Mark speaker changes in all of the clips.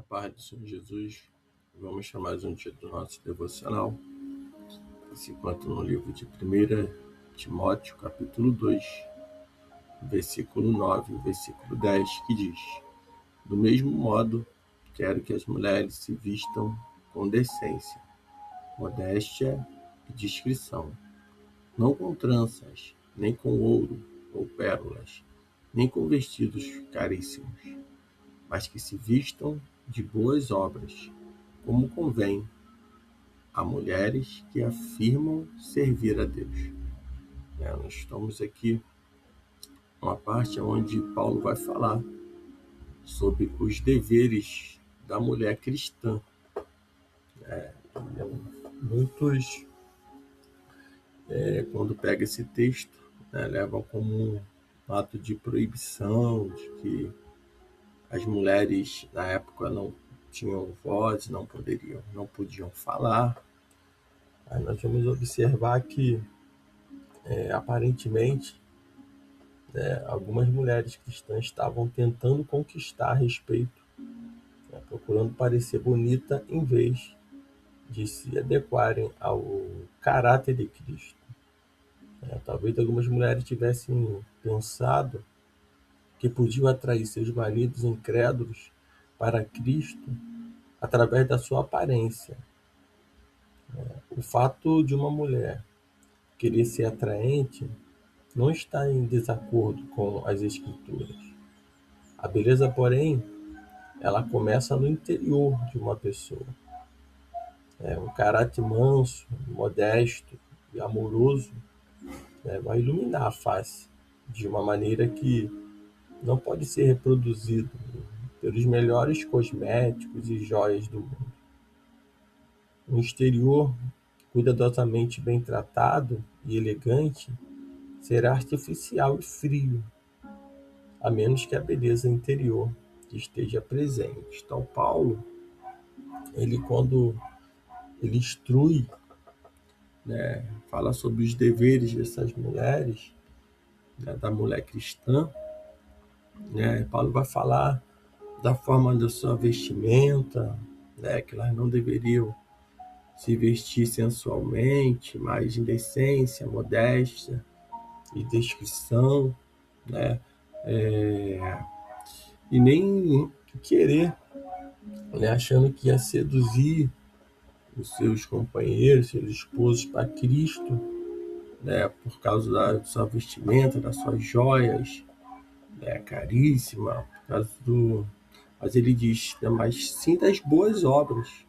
Speaker 1: paz do Senhor Jesus, vamos chamar mais um dia do nosso devocional. Se encontra no livro de 1 Timóteo, capítulo 2, versículo 9 e versículo 10, que diz: Do mesmo modo, quero que as mulheres se vistam com decência, modéstia e discrição, não com tranças, nem com ouro ou pérolas, nem com vestidos caríssimos, mas que se vistam de boas obras, como convém a mulheres que afirmam servir a Deus. Nós estamos aqui uma parte onde Paulo vai falar sobre os deveres da mulher cristã. Muitos, quando pegam esse texto, levam como um ato de proibição, de que as mulheres na época não tinham voz, não podiam falar. Aí nós vamos observar que, aparentemente, algumas mulheres cristãs estavam tentando conquistar respeito, procurando parecer bonita em vez de se adequarem ao caráter de Cristo. Talvez algumas mulheres tivessem pensado que podiam atrair seus maridos incrédulos para Cristo através da sua aparência. O fato de uma mulher querer ser atraente não está em desacordo com as Escrituras. A beleza, porém, ela começa no interior de uma pessoa. Um caráter manso, modesto e amoroso vai iluminar a face de uma maneira que não pode ser reproduzido pelos melhores cosméticos e joias do mundo. Um exterior cuidadosamente bem tratado e elegante será artificial e frio, a menos que a beleza interior esteja presente. Então, Paulo, quando ele instrui, fala sobre os deveres dessas mulheres, da mulher cristã, Paulo vai falar da forma da sua vestimenta, que elas não deveriam se vestir sensualmente, mas em decência, modéstia e discrição, e nem querer, achando que ia seduzir os seus companheiros, seus esposos para Cristo, por causa da sua vestimenta, das suas joias, caríssima, por causa mas ele diz, mas sim das boas obras,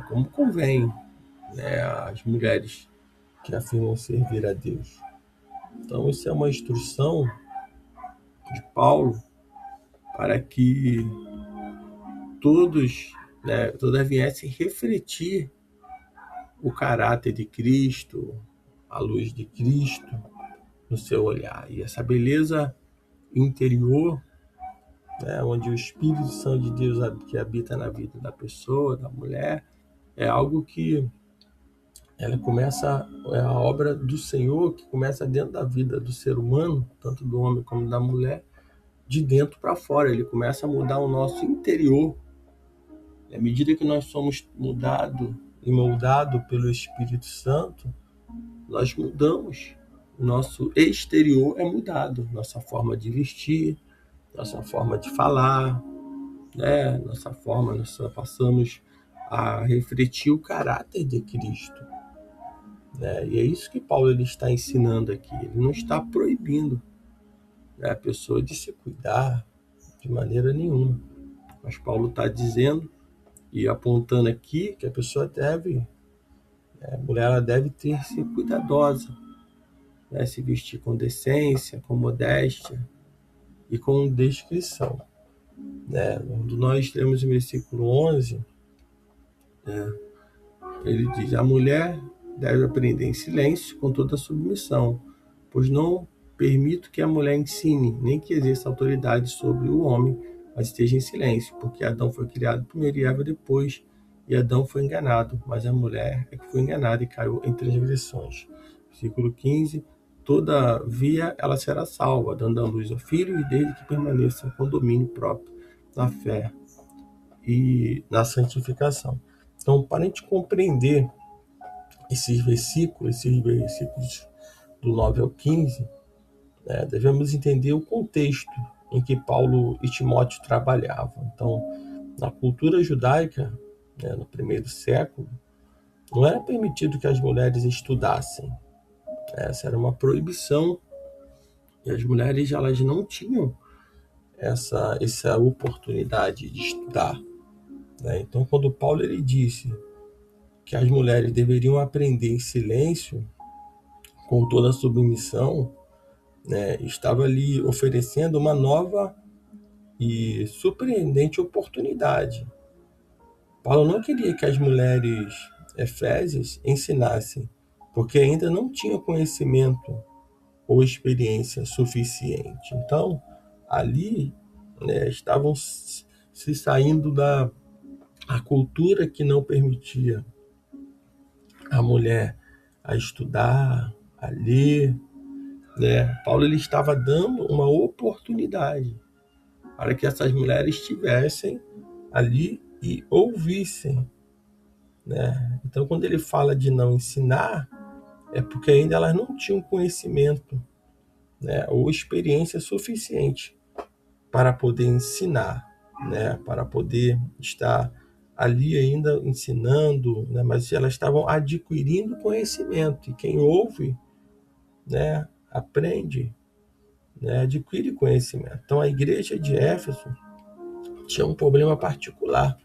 Speaker 1: como convém, às mulheres que afirmam servir a Deus. Então, isso é uma instrução de Paulo para que todas viessem refletir o caráter de Cristo, a luz de Cristo no seu olhar. E essa beleza interior, onde o Espírito Santo de Deus que habita na vida da pessoa, da mulher, é algo que é a obra do Senhor que começa dentro da vida do ser humano, tanto do homem como da mulher, de dentro para fora. Ele começa a mudar o nosso interior. E à medida que nós somos mudados e moldados pelo Espírito Santo, nós mudamos. O nosso exterior é mudado. Nossa forma de vestir, nossa forma de falar, nós passamos a refletir o caráter de Cristo. E é isso que Paulo está ensinando aqui. Ele não está proibindo a pessoa de se cuidar de maneira nenhuma. Mas Paulo está dizendo e apontando aqui que a pessoa a mulher ela deve ser cuidadosa, se vestir com decência, com modéstia e com discrição. Quando nós temos o versículo 11, ele diz: a mulher deve aprender em silêncio com toda submissão, pois não permito que a mulher ensine, nem que exerça autoridade sobre o homem, mas esteja em silêncio, porque Adão foi criado primeiro e Eva depois, e Adão foi enganado, mas a mulher é que foi enganada e caiu em transgressões. Versículo 15: todavia ela será salva, dando à luz ao filho, e desde que permaneça com domínio próprio na fé e na santificação. Então, para a gente compreender esses versículos do 9 ao 15, devemos entender o contexto em que Paulo e Timóteo trabalhavam. Então, na cultura judaica, no primeiro século, não era permitido que as mulheres estudassem. Essa era uma proibição e as mulheres elas não tinham essa oportunidade de estudar. Então, quando Paulo ele disse que as mulheres deveriam aprender em silêncio, com toda a submissão, estava ali oferecendo uma nova e surpreendente oportunidade. Paulo não queria que as mulheres efésias ensinassem, porque ainda não tinham conhecimento ou experiência suficiente. Então, ali estavam se saindo da a cultura que não permitia a mulher a estudar, a ler. Paulo ele estava dando uma oportunidade para que essas mulheres estivessem ali e ouvissem. Então, quando ele fala de não ensinar, é porque ainda elas não tinham conhecimento, ou experiência suficiente para poder ensinar, para poder estar ali ainda ensinando, mas elas estavam adquirindo conhecimento. E quem ouve, aprende, adquire conhecimento. Então, a igreja de Éfeso tinha um problema particular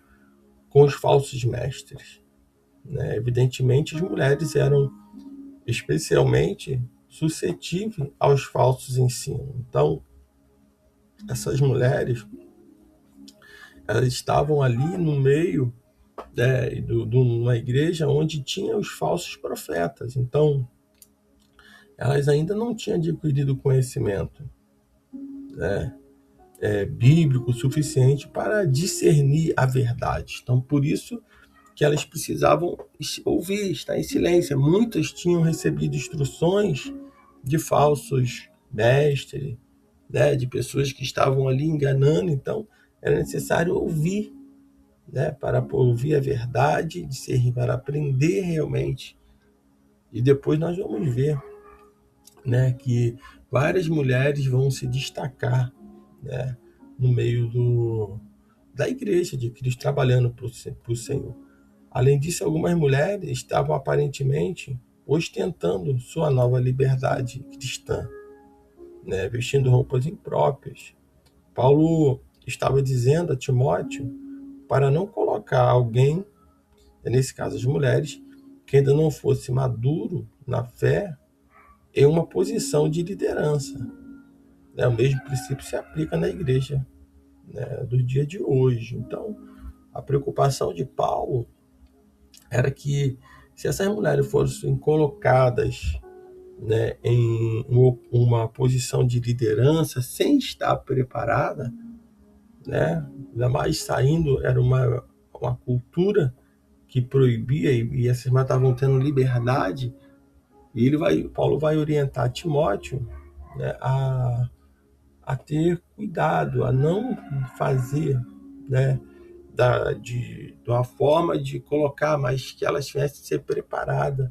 Speaker 1: com os falsos mestres. Evidentemente, as mulheres eram especialmente suscetíveis aos falsos ensinos. Então, essas mulheres elas estavam ali no meio de uma igreja onde tinha os falsos profetas. Então, elas ainda não tinham adquirido conhecimento bíblico suficiente para discernir a verdade. Então, por isso que elas precisavam ouvir, estar em silêncio. Muitas tinham recebido instruções de falsos mestres, de pessoas que estavam ali enganando. Então, era necessário ouvir, para ouvir a verdade, discernir, para aprender realmente. E depois nós vamos ver, que várias mulheres vão se destacar, no meio da igreja de Cristo, trabalhando para o Senhor. Além disso, algumas mulheres estavam aparentemente ostentando sua nova liberdade cristã, vestindo roupas impróprias. Paulo estava dizendo a Timóteo para não colocar alguém, nesse caso as mulheres, que ainda não fosse maduro na fé, em uma posição de liderança. O mesmo princípio se aplica na igreja do dia de hoje. Então, a preocupação de Paulo era que, se essas mulheres fossem colocadas em uma posição de liderança sem estar preparada, ainda mais saindo, era uma cultura que proibia e essas mulheres estavam tendo liberdade, e Paulo vai orientar Timóteo a ter cuidado, a não fazer de uma forma de colocar, mas que elas tivessem que ser preparadas,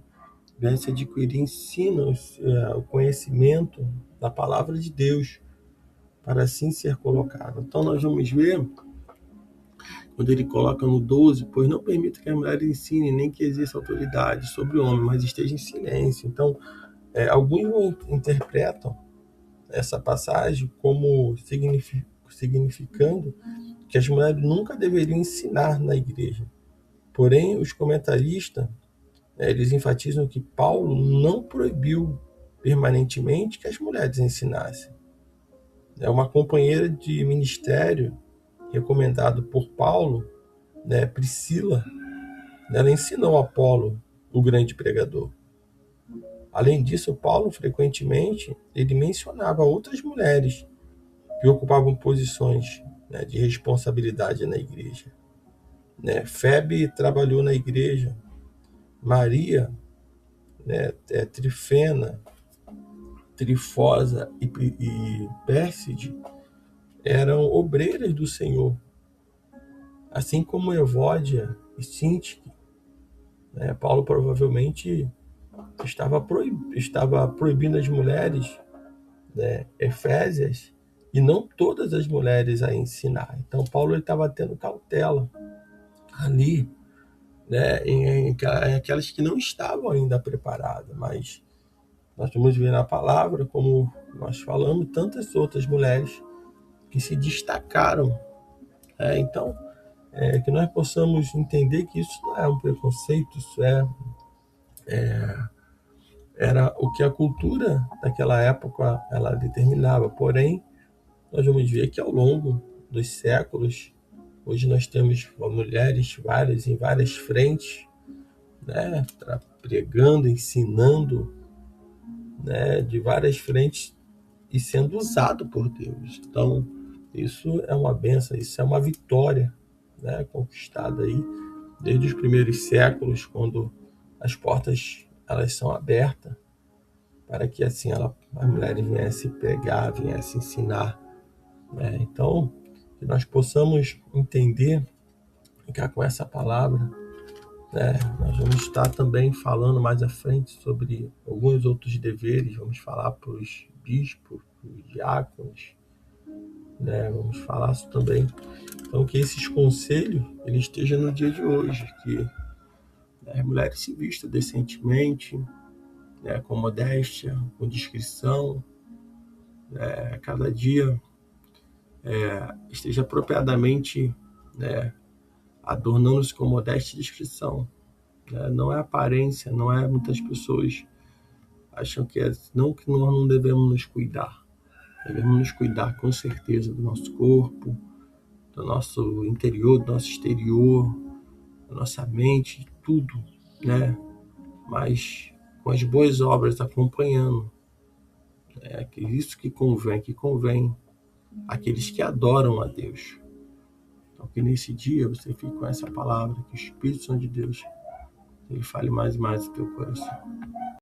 Speaker 1: tivessem adquirir ensinos, o conhecimento da palavra de Deus, para assim ser colocado. Então nós vamos ver, quando ele coloca no 12, pois não permita que a mulher ensine, nem que exerça autoridade sobre o homem, mas esteja em silêncio. Então, alguns interpretam essa passagem como significando que as mulheres nunca deveriam ensinar na igreja. Porém, os comentaristas, eles enfatizam que Paulo não proibiu permanentemente que as mulheres ensinassem. Uma companheira de ministério recomendado por Paulo, Priscila, ela ensinou a Apolo, o grande pregador. Além disso, Paulo frequentemente ele mencionava outras mulheres que ocupavam posições de responsabilidade na igreja. Febe trabalhou na igreja, Maria, Trifena, Trifosa e Pérside eram obreiras do Senhor. assim como Evódia e Sintique, né? Paulo provavelmente estava proibindo as mulheres, né, efésias, e não todas as mulheres a ensinar. Então Paulo estava tendo cautela ali, né, em aquelas que não estavam ainda preparadas, mas nós vamos ver na palavra, como nós falamos, tantas outras mulheres que se destacaram. Então, que nós possamos entender que isso não é um preconceito, isso era o que a cultura daquela época ela determinava. Porém, nós vamos ver que ao longo dos séculos, hoje nós temos mulheres várias em várias frentes, né, pregando, ensinando, né, de várias frentes e sendo usado por Deus. Então, isso é uma benção, isso é uma vitória, né, conquistada aí desde os primeiros séculos, quando as portas elas são abertas para que assim as mulheres viessem pregar, viessem ensinar, né? Então, que nós possamos entender, ficar com essa palavra, né? Nós vamos estar também falando mais à frente sobre alguns outros deveres, vamos falar para os bispos, para os diáconos, né? Vamos falar isso também. Então, que esses conselhos ele esteja no dia de hoje, que, né, as mulheres se vistam decentemente, né, com modéstia, com discrição, né, cada dia esteja apropriadamente, né, adornando-se com modéstia e discrição. Né? Não é aparência, não é muitas pessoas acham que não que nós não devemos nos cuidar. Devemos nos cuidar com certeza do nosso corpo, do nosso interior, do nosso exterior, da nossa mente, tudo, né? Mas com as boas obras acompanhando. É isso que convém àqueles que adoram a Deus. Então, que nesse dia você fique com essa palavra, que o Espírito Santo de Deus ele fale mais e mais no teu coração.